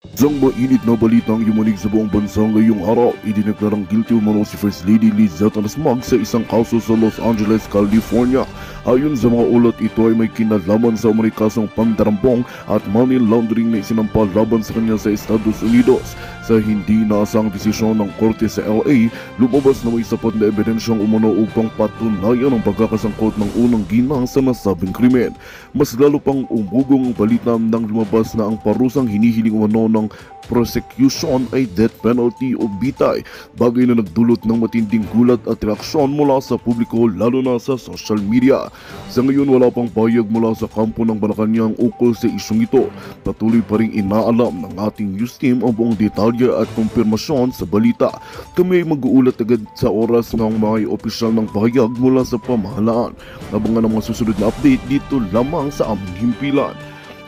Isang mainit na balitang yumanig sa buong bansa ngayong araw. Idineklarang guilty umano si First Lady Lizette Rasmag sa isang kaso sa Los Angeles, California. Ayon sa mga ulat, ito ay may kinalaman sa Amerikasong pandarambong at money laundering na isinampa laban sa kanya sa Estados Unidos. Sa hindi naasang desisyon ng korte sa LA, lumabas na may sapat na ebidensyang umano upang patunayan ang pagkakasangkot ng unang ginang sa nasabing krimen. Mas lalo pang umugong balita nang lumabas na ang parusang hinihiling umano ng prosecution ay death penalty o bitay, bagay na nagdulot ng matinding gulat at reaksyon mula sa publiko lalo na sa social media. Sa ngayon wala pang pahayag mula sa kampo ng Malacanang ukol sa isyong ito. Patuloy pa rin inaalam ng ating news team ang buong detalye at kumpirmasyon sa balita. Kami ay mag-uulat agad sa oras ng mga opisyal ng pahayag mula sa pamahalaan. Abangan ang mga susunod na update dito lamang sa aming himpilan.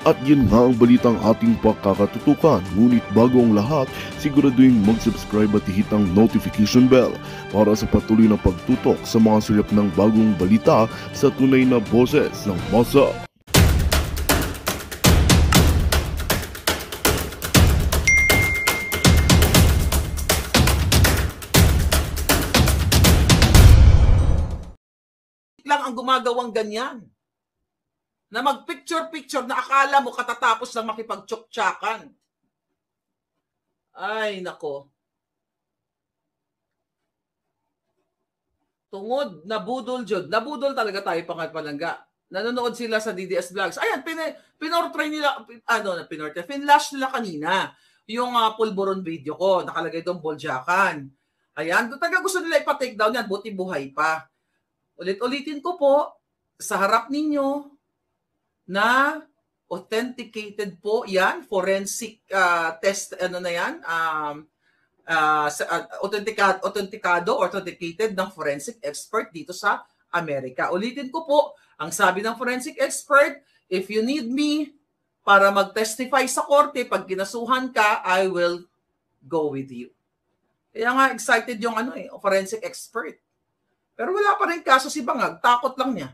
At yun nga ang balitang ating pakakatutukan. Ngunit bago ang lahat, siguraduhin mag-subscribe at ihit ang notification bell para sa patuloy na pagtutok sa mga sulap ng bagong balita sa tunay na boses ng masa. Lang ang gumagawang ganyan. Na mag-picture-picture na akala mo katatapos lang makipag-tsuktsakan. Ay, nako. Tungod, nabudol jud. Nabudol talaga tayo Palangga. Nanonood sila sa DDS Vlogs. Ayan, pinortray nila, finlash nila kanina. Yung pulburon video ko, nakalagay doon boljakan. Ayan, taga gusto nila ipa-take down yan, buti buhay pa. Ulit-ulitin ko po, sa harap ninyo, na authenticated po yan, forensic test, ano na yan, authenticated ng forensic expert dito sa Amerika. Ulitin ko po, ang sabi ng forensic expert, if you need me para mag-testify sa korte, pag kinasuhan ka, I will go with you. Kaya nga excited yung forensic expert. Pero wala pa rin kaso si Bangag, takot lang niya.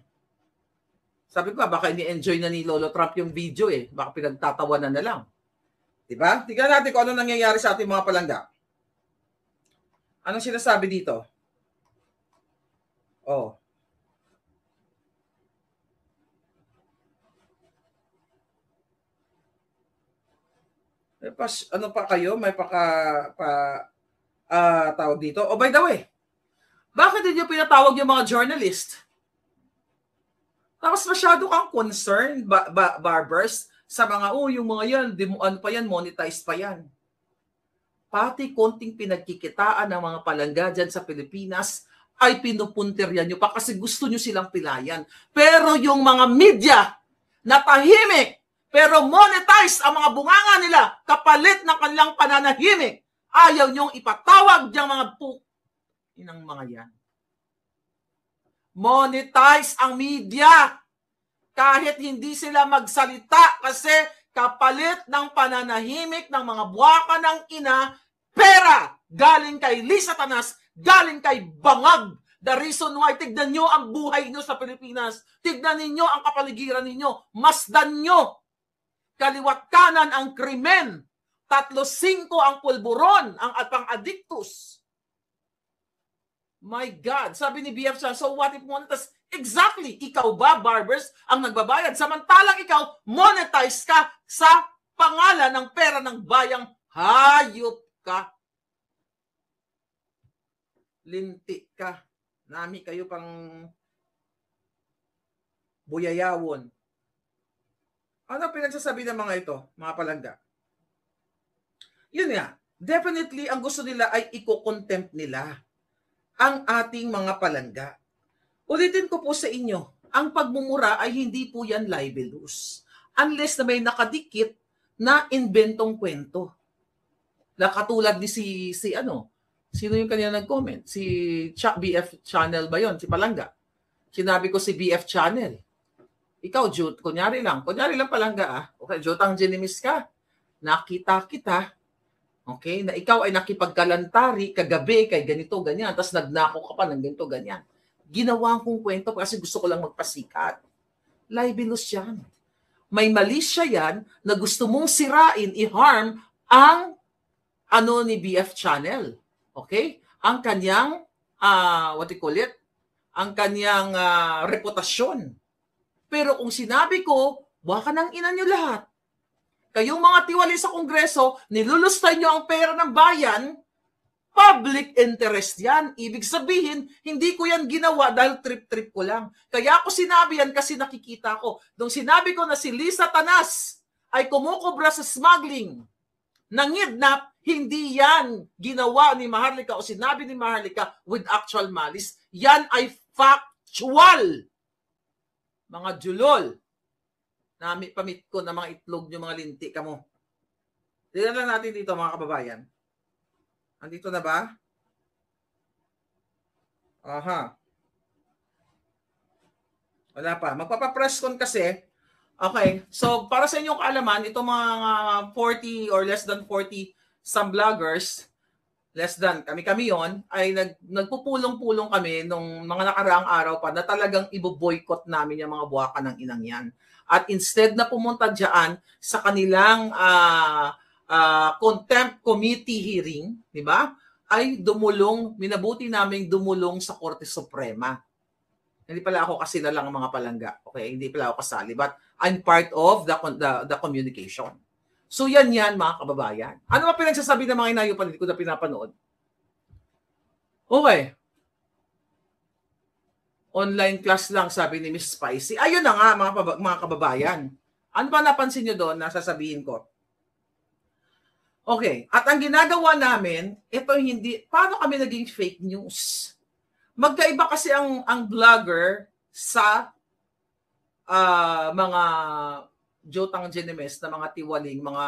Sabi ko, baka ini-enjoy na ni Lolo Trump yung video eh. Baka pinagtatawanan na lang. Diba? Tignan natin kung ano nangyayari sa ating mga palangga. Anong sinasabi dito? Oh. Ano pa kayo? May tawag dito? Oh, by the way, bakit din yung pinatawag yung mga journalist? Tapos masyado kang concerned, Barbers, sa mga, yung mga yan, ano pa yan, monetize pa yan. Pati konting pinagkikitaan ng mga palangga dyan sa Pilipinas ay pinupuntiryan nyo pa kasi gusto nyo silang pilayan. Pero yung mga media na tahimik, pero monetize ang mga bunganga nila kapalit ng kanilang pananahimik, ayaw nyong ipatawag diyang mga inang mga yan. Monetize ang media kahit hindi sila magsalita kasi kapalit ng pananahimik ng mga buwaka ng ina, pera galing kay Lisa Tanas, galing kay Bangag. The reason why, tignan nyo ang buhay nyo sa Pilipinas, tignan ninyo ang kapaligiran ninyo, masdan nyo kaliwat kanan ang krimen, 3-5 ang pulburon, ang pang-addictus. My God, sabi ni BF Chan, so what if monetize? Exactly, ikaw ba, Barbers, ang nagbabayad? Samantalang ikaw, monetize ka sa pangalan ng pera ng bayang hayop ka. Linti ka. Nami kayo pang buyayawon. Ano pinagsasabi ng mga ito, mga palangga? Yun nga, definitely ang gusto nila ay iko-contempt nila ang ating mga palangga. Ulitin ko po sa inyo, ang pagmumura ay hindi po yan libelous. Unless na may nakadikit na inventong kwento. Na katulad ni sino yung kanina nag-comment? Si BF Channel ba yun? Si Palangga. Sinabi ko si BF Channel. Ikaw, Jute, kunyari lang palangga Okay, Jute, ang genimis ka. Nakita kita. Okay, na ikaw ay nakipagkalantari kagabi kay ganito, ganyan, tapos nagnako ka pa ng ganito, ganyan. Ginawa kong kwento kasi gusto ko lang magpasikat. Libelous yan. May mali siya yan na gusto mong sirain, i-harm ang ni BF Channel. Okay? Ang kanyang, what you call it? Ang kanyang reputasyon. Pero kung sinabi ko, baka nang ina nyo lahat. Kayong mga tiwali sa Kongreso, nilulustay nyo ang pera ng bayan, public interest yan. Ibig sabihin, hindi ko yan ginawa dahil trip-trip ko lang. Kaya ako sinabi yan kasi nakikita ko. Nung sinabi ko na si Lisa Tanas ay kumukobra sa smuggling, nangidnap, hindi yan ginawa ni Maharlika o sinabi ni Maharlika with actual malice. Yan ay factual. Mga julol. Pamit ko na mga itlog nyo, mga linti ka mo. Tignan lang natin dito mga kababayan. Andito na ba? Aha. Wala pa. Magpapapress con kasi. Okay. So, para sa inyong kaalaman, itong mga 40 or less than 40 some vloggers, less than, kami yon ay nagpupulong-pulong kami nung mga nakaraang araw pa na talagang ibo-boycott namin yung mga buwaka ng inang yan. At instead na pumunta dyan sa kanilang contempt committee hearing, di ba? Ay minabuti naming dumulong sa Korte Suprema. Hindi pala ako kasi na lang ang mga palangga. Okay, hindi pala ako kasali. But I'm part of the communication. So yan mga kababayan. Ano ba pinagsasabi ng mga inayupan ko na pinapanood? Okay. Online class lang, sabi ni Miss Spicy. Ayun na nga mga kababayan. Ano ba napansin nyo doon na sasabihin ko? Okay. At ang ginagawa namin, ito hindi, paano kami naging fake news? Magkaiba kasi ang vlogger sa mga Jotang Ginemes na mga tiwaling, mga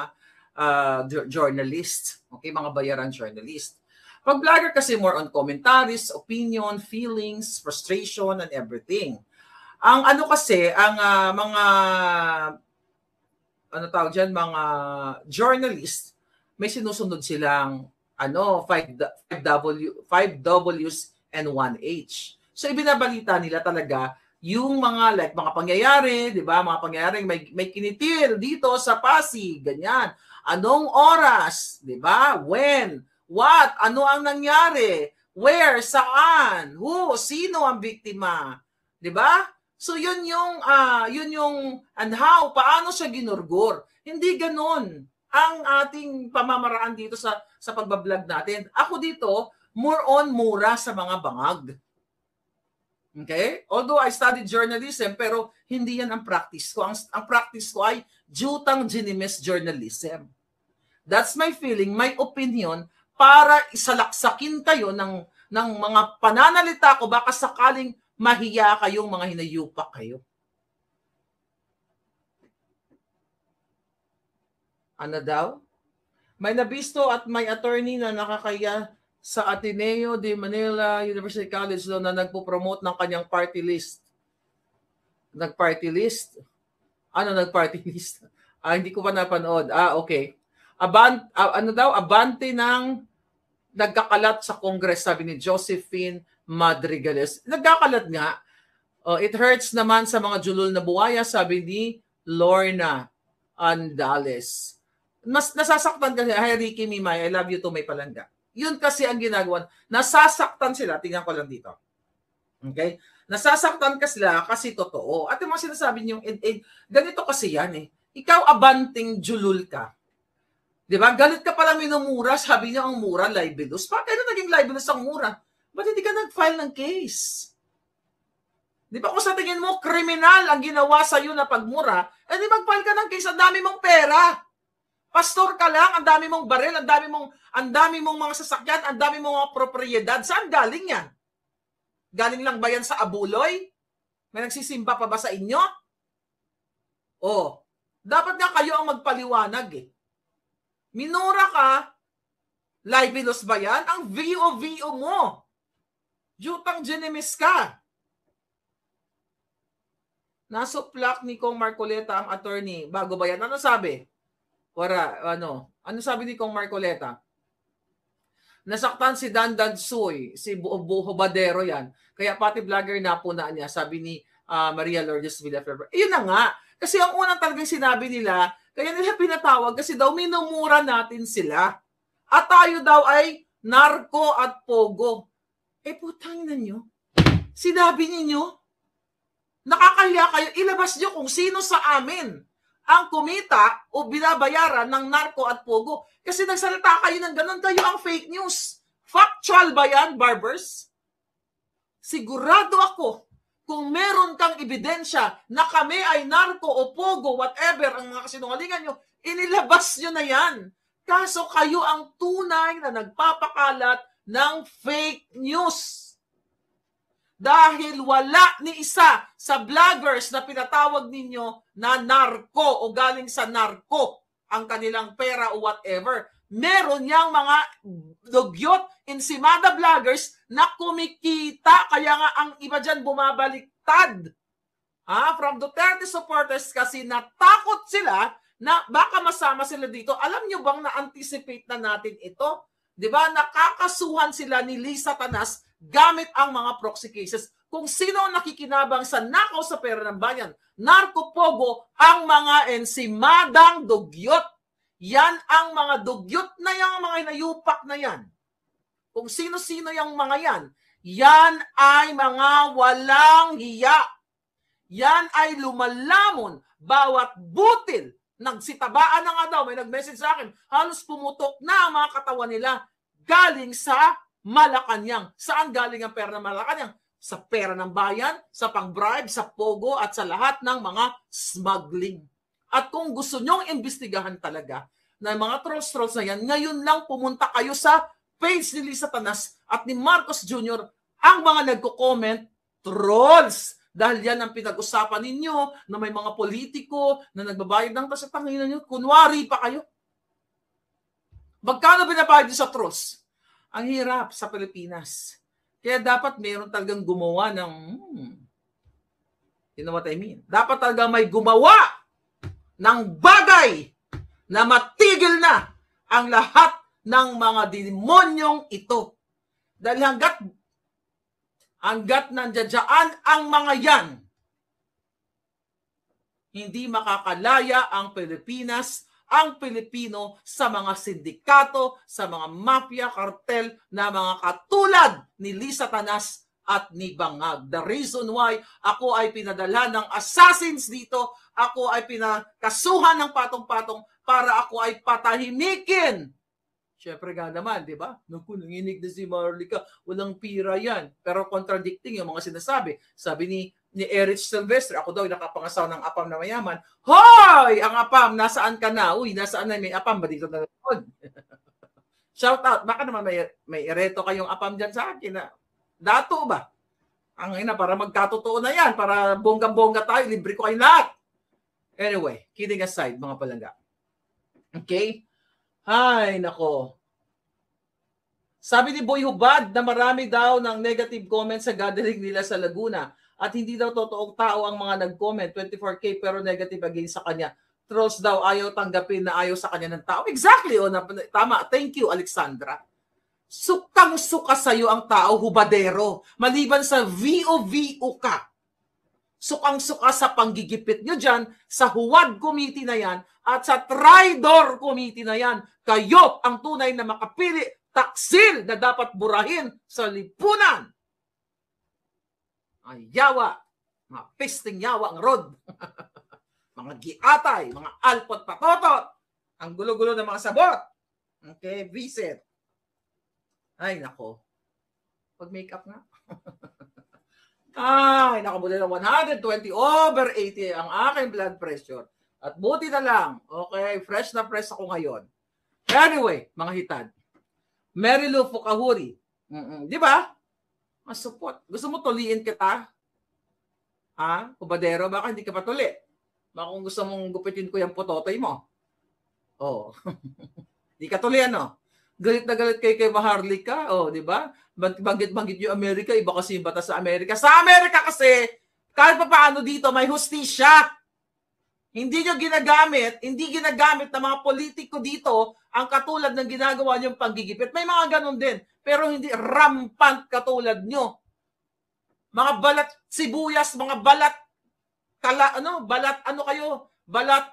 journalist. Okay, mga bayaran journalist. Pag vlogger kasi more on commentaries, opinion, feelings, frustration, and everything. Ang mga mga journalist, may sinusunod silang 5Ws and 1H. So ibinabalita nila talaga yung mga mga pangyayari, 'di ba? Mga pangyayari may kinitil dito sa Pasig, ganyan. Anong oras, 'di ba? When? What? Ano ang nangyari? Where? Saan? Who? Sino ang biktima? 'Di ba? So yun yung and how, paano siya ginurgur? Hindi ganoon ang ating pamamaraan dito sa pagbablog natin. Ako dito, more on mura sa mga bangag. Okay? Although I studied journalism, pero hindi yan ang practice ko. Ang practice ko ay Jotang Ginemes journalism. That's my feeling, my opinion, para isalaksakin kayo ng mga pananalita ko, baka sakaling mahiya kayong mga hinayupak kayo. Ano daw? May nabisto at may attorney na nakakaya sa Ateneo de Manila University College na nagpo-promote ng kanyang party list. Nag-party list? Ano nag-party list? Hindi ko pa napanood. Okay. Abante ng nagkakalat sa Congress, sabi ni Josephine Madrigales. Nagkakalat nga. It hurts naman sa mga julol na buhaya, sabi ni Lorna Andales. Mas nasasaktan kasi, hi Ricky Mimay, I love you to may palangga. Yun kasi ang ginagawa. Nasasaktan sila, tingnan ko lang dito. Okay? Nasasaktan ka sila kasi totoo. At yung mga sinasabi niyo, ganito kasi yan eh. Ikaw abanting julul ka. Diba? Galit ka palang minumura, sabi niya ang mura, libelous. Bakit ano naging libelous ang mura? Ba't hindi ka nag-file ng case? Di ba kung sa tingin mo, kriminal ang ginawa sa'yo na pagmura, di mag-file ka ng case, ang dami mong pera. Pastor ka lang, ang dami mong baril, ang dami mong mga sasakyan, ang dami mong mga propriedad. Saan galing yan? Galing lang ba yan sa abuloy? May nagsisimba pa ba sa inyo? Dapat nga kayo ang magpaliwanag eh. Minura ka, libelous ba yan? Ang VO mo. Jotang Ginemes ka. Nasuplak ni Kong Marcoleta ang attorney. Bago ba yan? Ano sabi? Ano sabi ni Kong Marcoleta? Nasaktan si Dandan Suy, si Hubadero yan. Kaya pati vlogger na po na niya, sabi ni Maria Lourdes Villaferber. Yun na nga. Kasi ang unang talagang sinabi nila, Kaya nila pinatawag kasi daw minumura natin sila. At tayo daw ay narko at pogo. Putang na nyo. Sinabi ninyo, nakakahiya kayo, ilabas nyo kung sino sa amin ang kumita o binabayaran ng narko at pogo. Kasi nagsalita kayo ng ganun, kayo ang fake news. Factual ba yan, barbers? Sigurado ako, kung meron kang ebidensya na kami ay narko o pogo, whatever ang mga kasinungalingan nyo, inilabas nyo na yan. Kaso kayo ang tunay na nagpapakalat ng fake news. Dahil wala ni isa sa vloggers na pinatawag ninyo na narko o galing sa narko ang kanilang pera o whatever. Meron niyang mga dugyot, insimada vloggers na kumikita. Kaya nga ang iba dyan bumabaliktad. From Duterte supporters kasi natakot sila na baka masama sila dito. Alam nyo bang na-anticipate na natin ito? Diba? Nakakasuhan sila ni Lisa Tanas gamit ang mga proxy cases. Kung sino ang nakikinabang sa nakaw sa pera ng bayan, narko-pogo, ang mga ensimadang dugyot. Yan ang mga dugyot na yan, mga inayupak na yan. Kung sino-sino yung mga yan, yan ay mga walang hiya. Yan ay lumalamon. Bawat butil, nagsitabaan na nga daw, may nag-message sa akin, halos pumutok na ang mga katawan nila galing sa Malacanang. Saan galing ang pera ng Malacanang? Sa pera ng bayan, sa pang-bribe, sa pogo, at sa lahat ng mga smuggling. At kung gusto nyong imbestigahan talaga na mga trolls na yan, ngayon lang pumunta kayo sa page ni Lisa Tanas at ni Marcos Jr. Ang mga nagko-comment, trolls. Dahil yan ang pinag-usapan ninyo na may mga politiko na nagbabayad ng tas at tanginan nyo. Kunwari pa kayo. Magkano binabayad nyo sa trolls? Ang hirap sa Pilipinas. Kaya dapat mayroon talagang gumawa ng you know what I mean? Dapat talaga may gumawa ng bagay na matigil na ang lahat ng mga demonyong ito. Dahil hanggat nandiyan ang mga yan, hindi makakalaya ang Pilipinas, ang Pilipino sa mga sindikato, sa mga mafia, kartel na mga katulad ni Lisa Tanas at ni Bangag. The reason why ako ay pinadala ng assassins dito, ako ay pinakasuhan ng patong-patong para ako ay patahimikin. Siyempre nga naman, di ba? Naku, nanginig na si Marlica, walang pira yan. Pero contradicting yung mga sinasabi. Sabi ni Erich Silvestre, ako daw nakapangasaw ng apam na mayaman. Hoy! Ang apam, nasaan ka na? Uy, nasaan na may apam ba dito na naman? Shout out. Baka naman may ereto kayong apam dyan sa akin. Dato ba? Ang ina, para magkatotoo na yan. Para bonggang-bongga tayo, libre ko kayo lahat. Anyway, kidding aside, mga palangga. Okay? Ay, nako. Sabi ni Boy Hubad na marami daw ng negative comments sa gathering nila sa Laguna at hindi daw totoong tao ang mga nag-comment, 24K pero negative against sa kanya. Trolls daw ayaw tanggapin na ayaw sa kanya ng tao. Exactly, tama. Thank you, Alexandra. Sukang-suka sa'yo ang tao, hubadero. Maliban sa VOVO ka. Sukang-suka sa panggigipit nyo dyan, sa Huwad Committee na yan, at sa Tridor Committee na yan. Kayo ang tunay na makapili, taksil na dapat burahin sa lipunan. Mga yawa, mga pisting yawa ang rod. Mga giatay, mga alpot patotot. Ang gulo-gulo ng mga sabot. Okay, visit. Ay, nako. Pag-makeup nga. Ay, nakabuti na 120/80 ang aking blood pressure. At buti na lang. Okay, fresh na fresh ako ngayon. Anyway, mga hitad. Mary Lou Fukahuri. Di ba? Masupot. Gusto mo tuliin kita? Kubadero, baka hindi ka patuli. Baka kung gusto mong gupitin ko yung putotoy mo. Oh. Di ka tuli, ano? Galit na galit kay Maharlika, di ba? Banggit-banggit yung Amerika, iba kasi yung batas sa Amerika. Sa Amerika kasi, kahit pa paano dito, may hustisya. Hindi ginagamit ng mga politiko dito ang katulad ng ginagawa niyong panggigipit. May mga ganun din, pero hindi rampant katulad nyo. Mga balat sibuyas, mga balat balat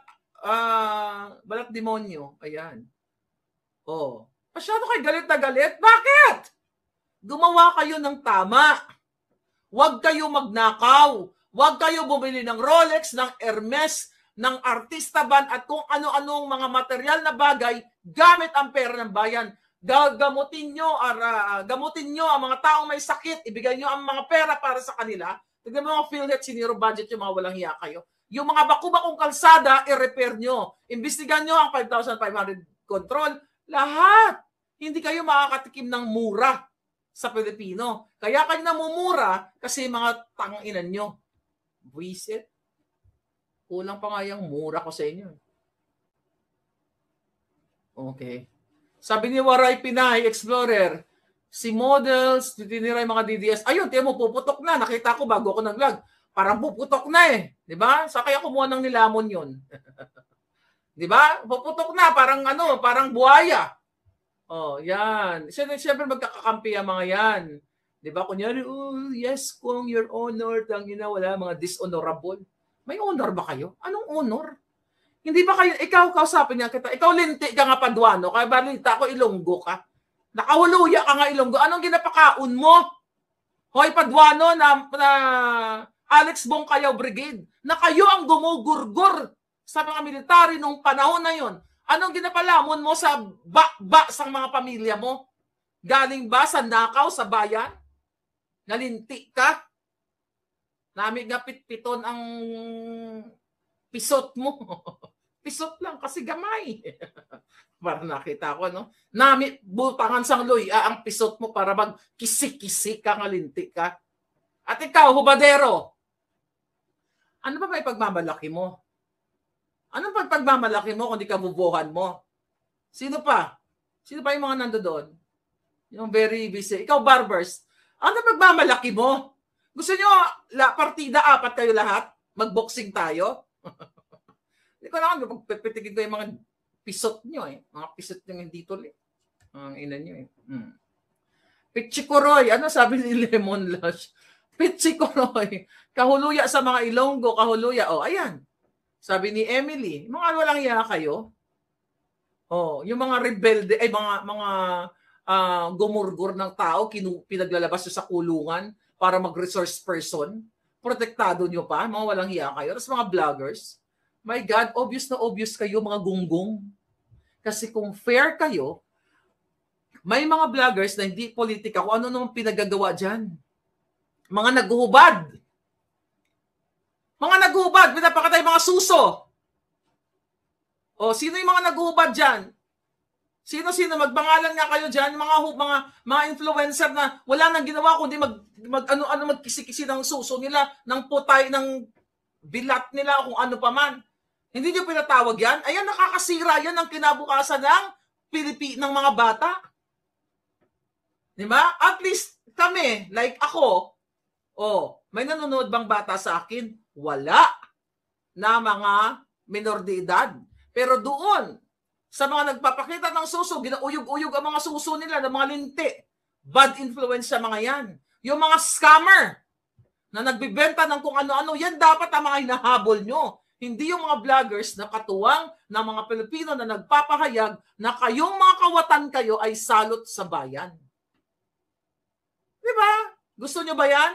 balat demonyo. Ayan. Oh. Masyado kayo galit na galit. Bakit? Gumawa kayo ng tama. Huwag kayo magnakaw. Huwag kayo bumili ng Rolex, ng Hermes, ng Artista Band at kung ano-anong mga material na bagay gamit ang pera ng bayan. Gamutin nyo ang mga taong may sakit. Ibigay nyo ang mga pera para sa kanila. Tignan mo mga PhilHealth, siniro budget yung mga walang hiya kayo. Yung mga baku-bakong kalsada, i-repair nyo. Imbestigan nyo ang 5,500 control. Lahat. Hindi kayo makakatikim ng mura sa Pilipino. Kaya kayo namumura kasi mga tanginan nyo. Buisit. Kulang pa nga yung mura ko sa inyo. Okay. Sabi ni Waray Pinay, Explorer, si Models, tinira yung mga DDS. Ayun, tiyan mo, puputok na. Nakita ko bago ako nag-vlog. Parang puputok na eh. Di ba? Sa kaya kumuha ng nilamon yun. Di ba? Puputok na. Parang buhaya. Oh, yan. Siyempre magkakakampi ang mga yan. Di ba? Kunyari, yes, kung your honor, tangina, wala mga dishonorable. May honor ba kayo? Anong honor? Hindi ba kayo, ikaw kausapin niya kita, ikaw linti ka nga Paduano, kaya balita ako Ilonggo ka. Nakahuluya ka nga Ilonggo. Anong ginapakaon mo? Hoy Paduano na Alex Bongkayaw Brigade, na kayo ang gumugurgur sa mga military nung panahon na yon. Anong ginapalamon mo sa bakba sa mga pamilya mo? Galing ba sa nakaw sa bayan? Nalinti ka? Nami nga pitpiton ang pisot mo. Pisot lang kasi gamay. Para nakita ko, no? Nami butangan sang loy ang pisot mo para magkisik-kisik ka, ngalinti ka. At ikaw, hubadero, ano ba may pagmamalaki mo? Ano ba pagmamalaki mo kung di ka bubuhan mo? Sino pa? Sino pa yung mga nandoon? Yung very busy. Ikaw, barbers, ano pagmamalaki mo? Gusto nyo, partida, 4 kayo lahat? Mag-boxing tayo? Hindi ko na pagpitigin ko yung mga pisot nyo eh. Mga pisot nyo hindi tuloy. Ang ina nyo eh. Pichikoroy. Ano sabi ni Lemon Lush? Pichikoroy. Kahuluya sa mga Ilonggo. Kahuluya. Oh, ayan. Sabi ni Emily, mga walang hiya kayo. Oh, yung mga rebelde, ay mga gumurgur ng tao, pinaglalabas sa kulungan para mag-resource person. Protektado nyo pa, mga walang hiya kayo. Tapos mga vloggers, my God, obvious na obvious kayo, mga gunggong. Kasi kung fair kayo, may mga vloggers na hindi politika, kung ano naman pinagagawa dyan. Mga naghuhubad. Mga naghuhubad, pinapakatay mga suso. O, sino yung mga naghuhubad dyan? Sino-sino, magbangalan nga kayo dyan, mga influencer na wala nang ginawa kundi magkisi-kisi ng suso nila, ng putay, ng bilat nila, kung ano pa man. Hindi nyo pinatawag yan? Ayan, nakakasira yan ng kinabukasan ng ng mga bata. Diba? At least kami, like ako, may nanonood bang bata sa akin? Wala. Na mga minor de edad. Pero doon, sa mga nagpapakita ng suso, ginauyog-uyog ang mga suso nila ng mga linti. Bad influence sa mga yan. Yung mga scammer na nagbibenta ng kung ano-ano, yan dapat ang mga hinahabol nyo. Hindi yung mga vloggers na katuwang na mga Pilipino na nagpapahayag na kayong mga kawatan kayo ay salot sa bayan. Diba? Gusto nyo ba yan?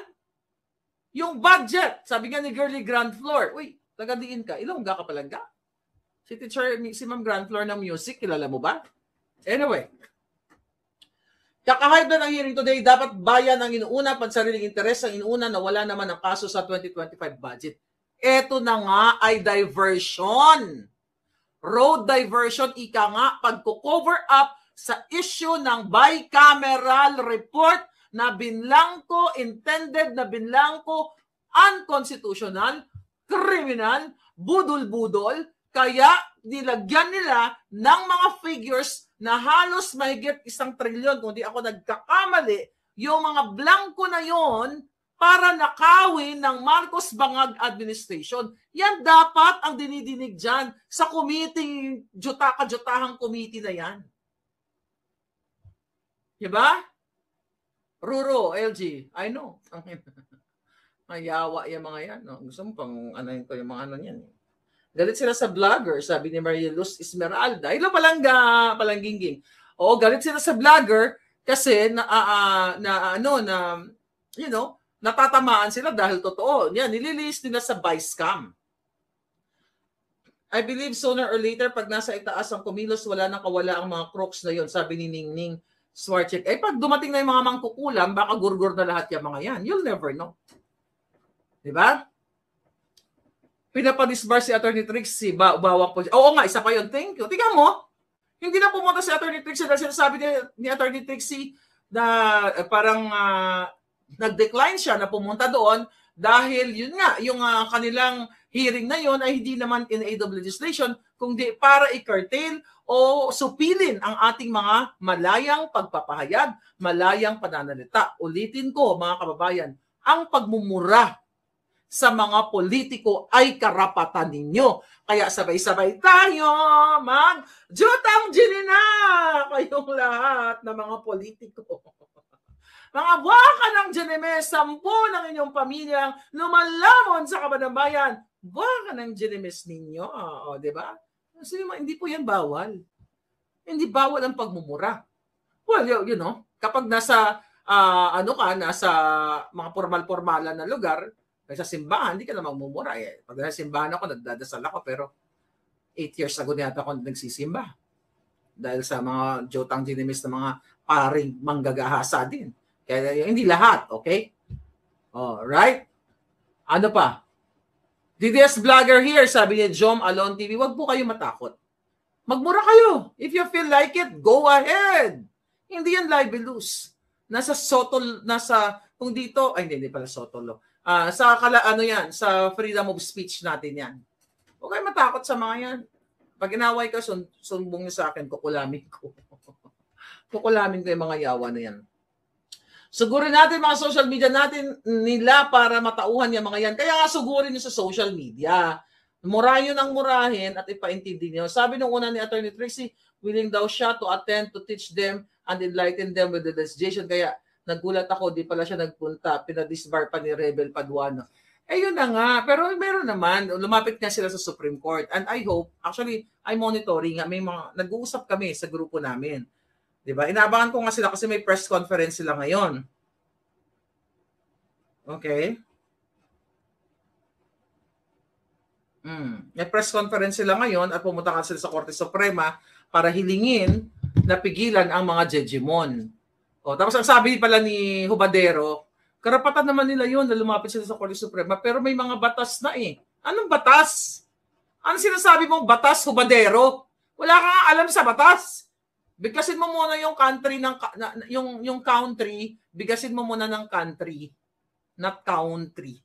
Yung budget, sabi nga ni Girly Grand Floor, uy, tagadiin ka, Ilongga ka palangga? Si teacher, si Ma'am Grand Floor ng music, kilala mo ba? Anyway, kakahype na ng hearing today, dapat bayan ang inuuna, pansariling interes ang inuuna na wala naman ang kaso sa 2025 budget. Ito na nga ay diversion. Road diversion, ika nga, pagko-cover up sa issue ng bicameral report na binlangko, intended na binlangko, unconstitutional, criminal, budol-budol, kaya nilagyan nila ng mga figures na halos mahigit 1 trilyon, kung di ako nagkakamali, yung mga blanco na yon para nakawin ng Marcos Bangag administration. Yan dapat ang dinidinig dyan sa committee, jutaka-jutahang committee na yan. Diba? Ruro, LG, I know. Mayawa yung mga yan. No? Gusto mo pang ano ko yung mga ano yan. Galit sila sa vlogger, sabi ni Maria Luz Esmeralda. Ilo palangging. Oo, galit sila sa vlogger kasi natatamaan sila dahil totoo. Yan, nililist nila sa vice scam. I believe sooner or later, pag nasa itaas ang kumilos, wala nang kawala ang mga crooks na yon, sabi ni Ningning Swarchek. Pag dumating na yung mga mangkukulam, baka gurgur na lahat yung mga yan. You'll never know. Diba? Pinapadisbar si Attorney Trixie, bawang po. Oo nga, isa pa yun. Thank you. Tingnan mo, hindi na pumunta si Attorney Trixie dahil sinasabi ni Attorney Trixie na parang nag-decline siya na pumunta doon dahil yun nga, yung kanilang hearing na yun ay hindi naman in aid of legislation, kundi para i-curtail o supilin ang ating mga malayang pagpapahayag, malayang pananalita. Ulitin ko, mga kababayan, ang pagmumura sa mga politiko ay karapatan ninyo. Kaya sabay-sabay tayo mag-jutang ginina kayong lahat na mga politiko. Mga waka ng Genemes, 10 ng inyong pamilyang lumalamon sa Kabanambayan. Waka ng Genemes ninyo. O, diba? Kasi hindi po yan bawal. Hindi bawal ang pagmumura. Well, you know, kapag nasa, nasa mga formal-formalan na lugar, sa simbahan, hindi ka na magmumura. Pag nasa simbahan ako, nagdadasal ako, pero 8 years ago niyata ako nagsisimba. Dahil sa mga Jotang Genemes na mga paring manggagahasa din. Kaya hindi lahat, okay? Alright? Ano pa? DDS Vlogger here, sabi ni Jom Alon TV, wag po kayo matakot. Magmura kayo. If you feel like it, go ahead. Hindi yan libelous. Nasa Sotol, kung dito, hindi pala Sotolo. Sa freedom of speech natin yan. Huwag kayo matakot sa mga yan. Pag inaway ka, sumbong niyo sa akin, kukulamin ko. Kukulamin ko yung mga yawa na yan. Sugurin natin mga social media natin nila para matauhan yung mga yan. Kaya nga sugurin nyo sa social media. Murahin ang murahin at ipaintindi nyo. Sabi nung una ni Attorney Trixie, willing daw siya to attend to teach them and enlighten them with the legislation. Kaya nagulat ako, di pala siya nagpunta. Pinadisbar pa ni Rebel Paduano. Yun na nga. Pero meron naman. Lumapit nga sila sa Supreme Court. And I hope, actually, I'm monitoring. May mga, nag-uusap kami sa grupo namin. Diba? Inaabangan ko nga sila kasi may press conference sila ngayon. Okay? May press conference sila ngayon at pumunta ka sila sa Korte Suprema para hilingin na pigilan ang mga jejemon. Tapos ang sabi pala ni Hubadero, karapatan naman nila yun na lumapit sila sa Korte Suprema pero may mga batas na eh. Anong batas? Ano sinasabi mong batas, Hubadero? Wala kang alam sa batas. Bigkasin mo muna yung country yung country, bigasin mo muna ng country, not country.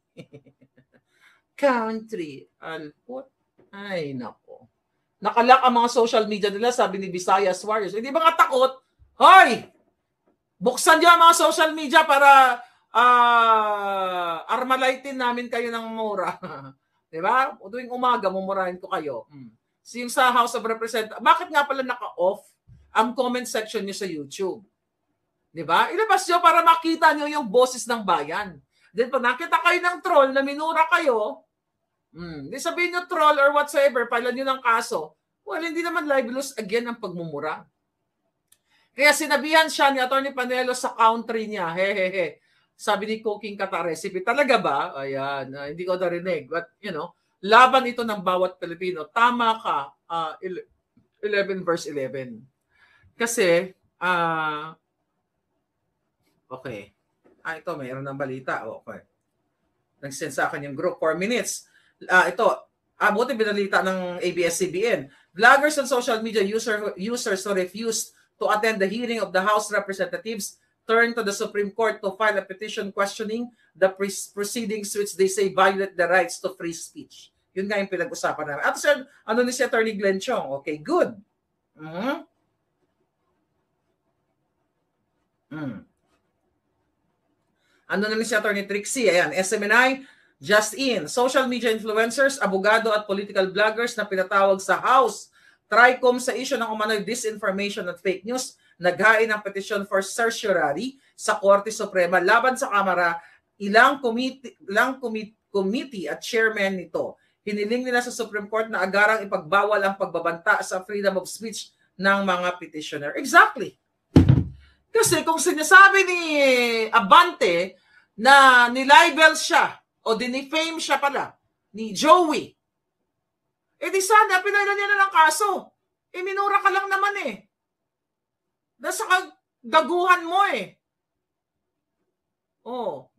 Country. Alpot. Ay, nako. Nakalak ang mga social media nila, sabi ni Visayas Warriors. Hindi ba nga takot? Hoy! Buksan niyo ang mga social media para armalaitin namin kayo ng mura. Diba? Tuwing umaga, mumurahin ko kayo. Yung sa House of Representatives, bakit nga pala naka-off ang comment section niyo sa YouTube? Diba? Ilabas niyo para makita niyo yung boses ng bayan. Then pag nakita kayo ng troll na minura kayo, di sabihin niyo troll or whatsoever, pailan niyo ng kaso. Well, hindi naman libelous again ang pagmumura. Kaya sinabihan siya ni Atty. Panelo sa country niya, hehehe. Sabi ni Cooking Kata Recipe, talaga ba? Ayan, hindi ko narinig. But, laban ito ng bawat Pilipino. Tama ka, 11 verse 11. Kasi, okay. Ito, mayroon ng balita. Okay. Nag-send sa akin yung group, 4 minutes. Buti binalita ng ABS-CBN. Vloggers and social media users who refused to attend the hearing of the House Representatives turned to the Supreme Court to file a petition questioning the proceedings which they say violate the rights to free speech. Yun nga yung pinag-usapan namin. At ni si Attorney Glenn Chong? Okay, good. Ano na ni si Attorney Trixie? Ayan, SMNI, just in. Social media influencers, abogado at political bloggers na pinatawag sa House Tricom sa issue ng umano'y disinformation at fake news, naghain ng petition for certiorari sa Korte Suprema laban sa Kamara, ilang committee at chairman nito. Hiniling nila sa Supreme Court na agarang ipagbawal ang pagbabanta sa freedom of speech ng mga petitioner. Exactly. Kasi kung sinasabi ni Abante na nilibel siya o dinifame siya pala ni Joey, di sana pinailan niya na ng kaso. Minura ka lang naman Nasa kagaguhan mo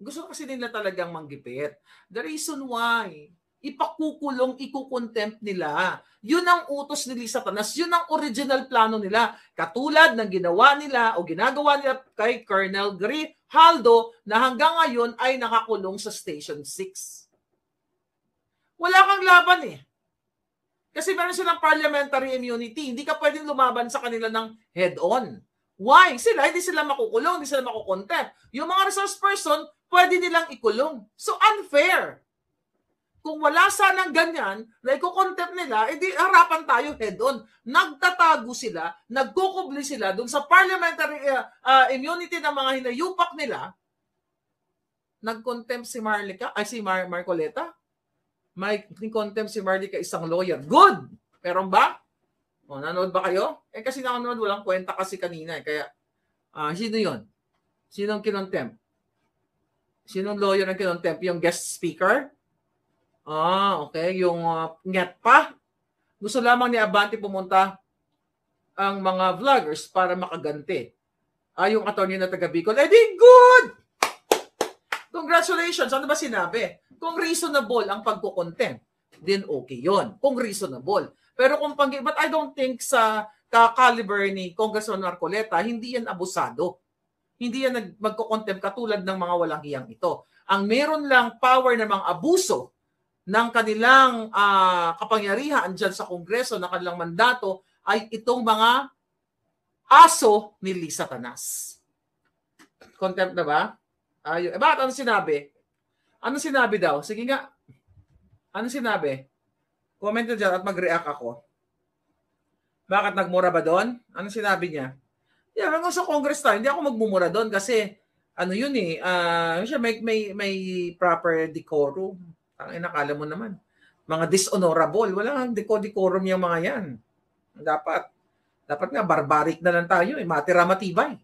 gusto kasi nila talagang manggipit. The reason why, ipakukulong, ikukontempt nila. Yun ang utos ni Satanas. Yun ang original plano nila. Katulad ng ginawa nila o ginagawa nila kay Colonel Grijaldo na hanggang ngayon ay nakakulong sa Station 6. Wala kang laban Kasi meron silang parliamentary immunity. Hindi ka pwedeng lumaban sa kanila ng head-on. Why? Hindi sila makukulong, hindi sila makukontempt. Yung mga resource person, pwede nilang ikulong. So unfair. Kung wala sanang ganyan, na ikukontempt nila, edi harapan tayo head-on. Nagtatago sila, nagkukubli sila dun sa parliamentary immunity ng mga hinayupak nila. Nagcontempt si Marcoleta. May contempt si Marlica, isang lawyer. Good! Pero ba? Nanood ba kayo? Kasi nanood, walang kwenta kasi kanina. Kaya, sino yun? Sinong kinontempt? Sinong lawyer ang kinontempt? Yung guest speaker? Okay. Yung nget pa? Gusto lamang ni Abante pumunta ang mga vloggers para makaganti. Yung attorney na taga Bicol, good! Congratulations! Ano ba sinabi? Kung reasonable ang pagkukontempt, then okay yon. Kung reasonable. Pero kung but I don't think sa caliber ni Congressman Marcoleta, hindi yan abusado. Hindi yan magkukontempt katulad ng mga walang hiyang ito. Ang meron lang power ng mga abuso ng kanilang kapangyarihan dyan sa Kongreso, ng kanilang mandato, ay itong mga aso ni Satanas. Contempt na ba? Bakit ano sinabi? Ano sinabi daw? Sige nga. Ano sinabi? Comment na dyan at mag-react ako. Bakit nagmura ba doon? Ano sinabi niya? Kung sa Congress tayo, hindi ako magmumura doon kasi yun may proper decorum. Ang inakala mo naman. Mga dishonorable. Walang decorum yung mga yan. Dapat nga barbaric na lang tayo. Matira matibay.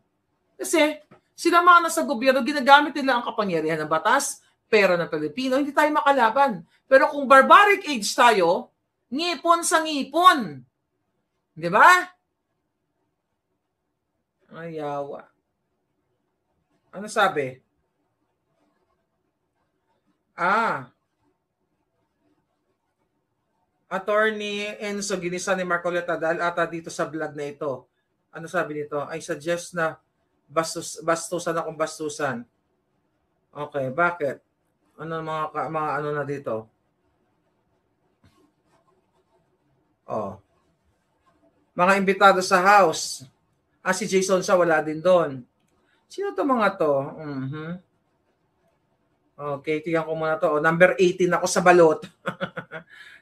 Kasi sila mga nasa gobyerno, ginagamit nila ang kapangyarihan ng batas, pera ng Pilipino, hindi tayo makalaban. Pero kung barbaric age tayo, ngipon sa ngipon. Di ba? Ay, yawa. Ano sabi? Attorney Enzo ginisa ni Marcoleta dahil ata dito sa vlog na ito. Ano sabi nito? I suggest na bastusan akong bastusan. Okay, bakit? Ano mga ano na dito? Mga imbitado sa house. Si Jason siya wala din doon. Sino to mga to? Okay, tingnan ko muna to. Number 18 ako sa balot.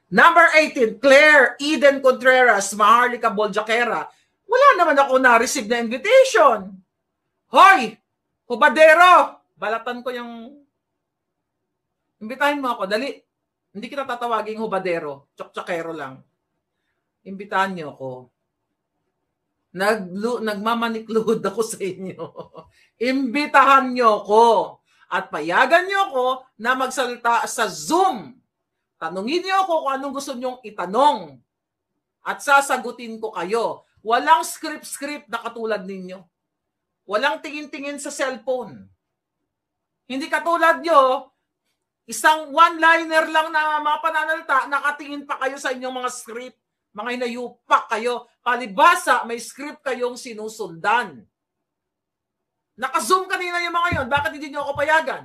Number 18, Claire Eden Contreras, Maharlika Boljaquera. Wala naman ako na-receive na invitation. Hoy! Hubadero! Balatan ko yung... Imbitahin mo ako, dali. Hindi kita tatawaging hubadero. Tsok-tsokero lang. Imbitahan niyo ako. Nagmamanikluhod ako sa inyo. Imbitahan niyo ako. At payagan niyo ako na magsalita sa Zoom. Tanungin niyo ako kung anong gusto niyong itanong. At sasagutin ko kayo. Walang script na katulad ninyo. Walang tingin-tingin sa cellphone. Hindi katulad nyo, isang one-liner lang na mga pananalita, nakatingin pa kayo sa inyong mga script. Mga hinayupak kayo. Palibasa, may script kayong sinusundan. Naka-zoom kanina yung mga yon. Bakit hindi nyo ako payagan?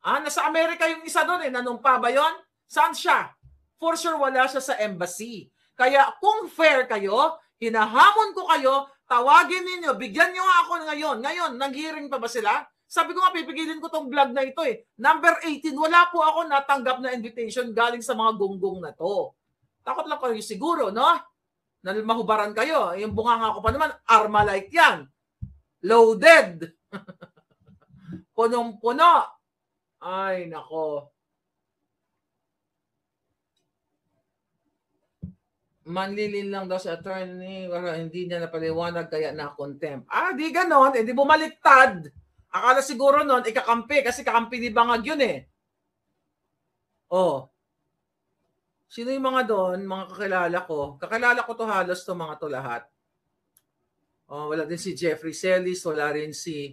Nasa Amerika yung isa doon Nanumpa ba yon? Saan siya? For sure, wala siya sa embassy. Kaya kung fair kayo, hinahamon ko kayo, tawagin ninyo, bigyan nyo nga ako ngayon. Ngayon, nag-hearing pa ba sila? Sabi ko nga, pipigilin ko tong vlog na ito Number 18, wala po ako natanggap na invitation galing sa mga gunggong na to. Takot lang kayo siguro, no? Na mahubaran kayo. Yung bunganga ko pa naman, Armalite yan. Loaded. Punong-puno. Ay, nako. manlilin lang daw sa attorney, hindi niya napaliwanag kaya na-contempt. Di ganon, di bumaliktad. Akala siguro nun, ikakampi, kasi kakampi ni Bangag yun eh. Sino yung mga doon, mga kakilala ko? Kakilala ko to halos to mga to lahat. Wala din si Jeffrey Celis, wala rin si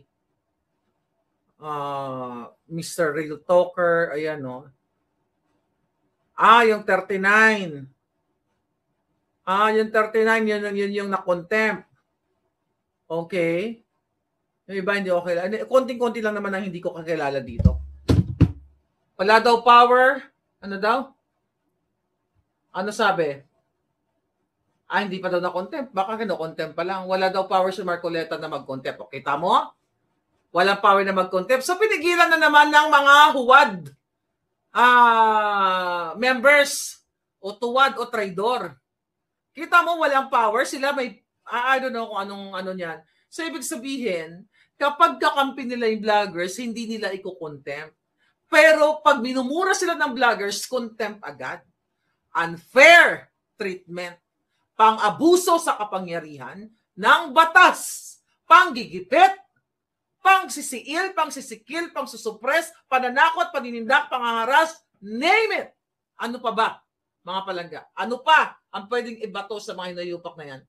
Mr. Real Talker, ayan yung 39. Yung 39, yun yung na-contempt. Okay. Yung iba hindi ko kilala. Konting-konti lang naman ang hindi ko kakilala dito. Wala daw power. Ano daw? Ano sabi? Hindi pa daw na-contempt. Baka kino-contempt pa lang. Wala daw power si Marcoleta na mag-contempt. Okay, tamo? Walang power na mag-contempt. So, pinigilan na naman ng mga huwad members o tuwad o traidor. Kita mo, walang power. Sila may, I don't know kung anong ano niyan. So, ibig sabihin, kapag kakampi nila yung vloggers, hindi nila iko-contempt. Pero pag minumura sila ng vloggers, contempt agad. Unfair treatment. Pang-abuso sa kapangyarihan ng batas. Panggigipit, pangsisiil, pangsisikil, pangsusuppress, pananakot, paninindak, pangangaras, name it. Ano pa ba, mga palangga? Ano pa ang pwedeng ibato sa mga hinayupak na yan?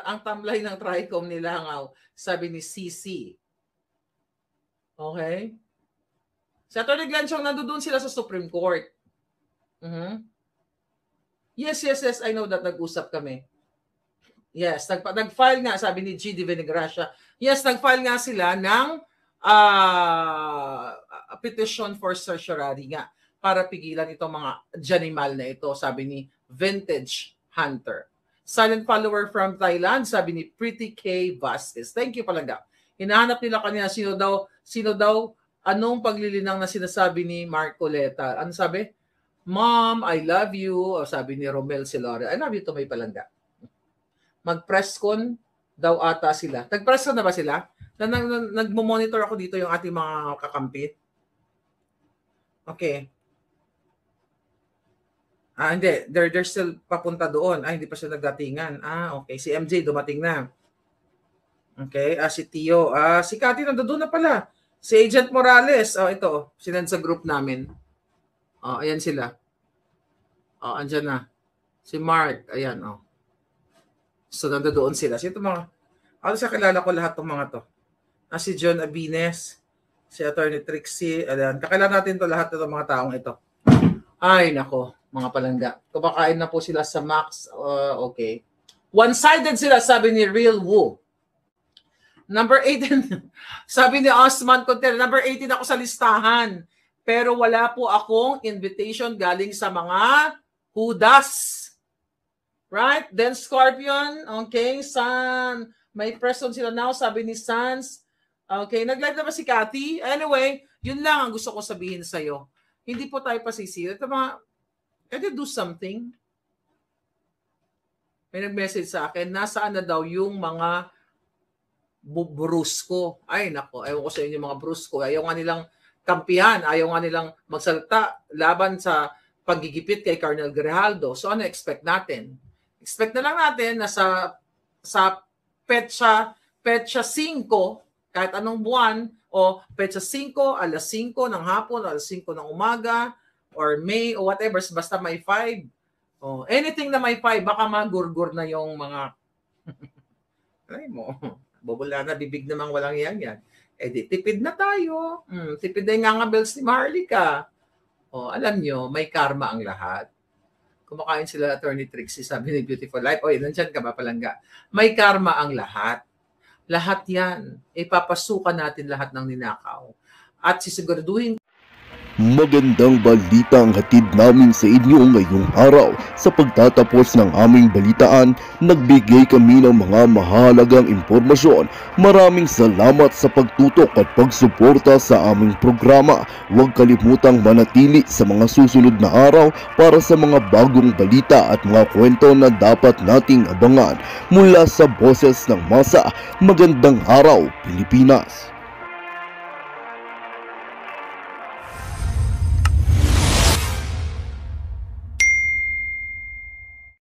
Ang tamlay ng TRICOM nilangaw, sabi ni CC. Okay? Sa Atty. Glanchong, nandoon sila sa Supreme Court. Yes, I know that nag-usap kami. Yes, nag-file nga, sabi ni G. Vinegracia. Yes, nag-file nga sila ng petition for certiorari nga para pigilan itong mga janimal na ito, sabi ni Vintage Hunter. Silent follower from Thailand, sabi ni Pretty K. Vasquez. Thank you, palangga. Hinahanap nila kanina sino daw, anong paglilinang na sinasabi ni Marcoleta. Ano sabi? Mom, I love you. O sabi ni Romel Silore. I love you to, may palangga. Mag-press con daw ata sila. Nag-press con na ba sila? Nag-monitor ako dito yung ating mga kakampi. Okay. Hindi. They're still papunta doon. Hindi pa siya nagdatingan. Okay. Si MJ dumating na. Okay. Si Tio. Si Cathy nandoon na pala. Si Agent Morales. Ito. Sinend sa group namin. Ayan sila. Andyan na. Si Mark. Ayan. So, nandoon sila. Ito mga. Sa kilala ko lahat ng mga to. Si John Abines. Si Attorney Trixie. Ayan. Kakilala natin to lahat ng mga taong ito. Ay, nako. Mga palangga. Kumakain na po sila sa Max. Okay. One-sided sila, sabi ni Real Woo. Number 18, sabi ni Osman Contero, number 18 ako sa listahan. Pero wala po akong invitation galing sa mga hudas. Right? Then Scorpion, okay, San. May person sila now, sabi ni Sans. Okay, nag-live na ba si Cathy? Anyway, yun lang ang gusto ko sabihin sa'yo. Hindi po tayo pasisira. Ito mga, can you do something? May nag-message sa akin, nasaan na daw yung mga brusko. Ay, nako, ayaw ko sa inyo mga brusko. Ayaw nga nilang kampihan, ayaw nga nilang magsalita laban sa paggigipit kay Colonel Grijaldo. So, ano expect natin? Expect na lang natin na sa petsa 5, kahit anong buwan, o petsa 5, alas 5 ng hapon, alas 5 ng umaga, or May, o whatever, basta may 5. Anything na may 5, baka magurgur na yung mga ay mo, bubula na bibig namang walang yan. Di tipid na tayo. Tipid na yung ngangabels ni Maharlika. Alam nyo, may karma ang lahat. Kumakain sila Attorney Trixie, sabi ni Beautiful Life. Nandyan ka ba, palangga? May karma ang lahat. Lahat yan. Ipapasukan natin lahat ng ninakaw. At sisiguraduhin Magandang balita ang hatid namin sa inyo ngayong araw. Sa pagtatapos ng aming balitaan, nagbigay kami ng mga mahalagang impormasyon. Maraming salamat sa pagtutok at pagsuporta sa aming programa. Huwag kalimutang manatili sa mga susunod na araw para sa mga bagong balita at mga kwento na dapat nating abangan. Mula sa Boses ng Masa, magandang araw, Pilipinas!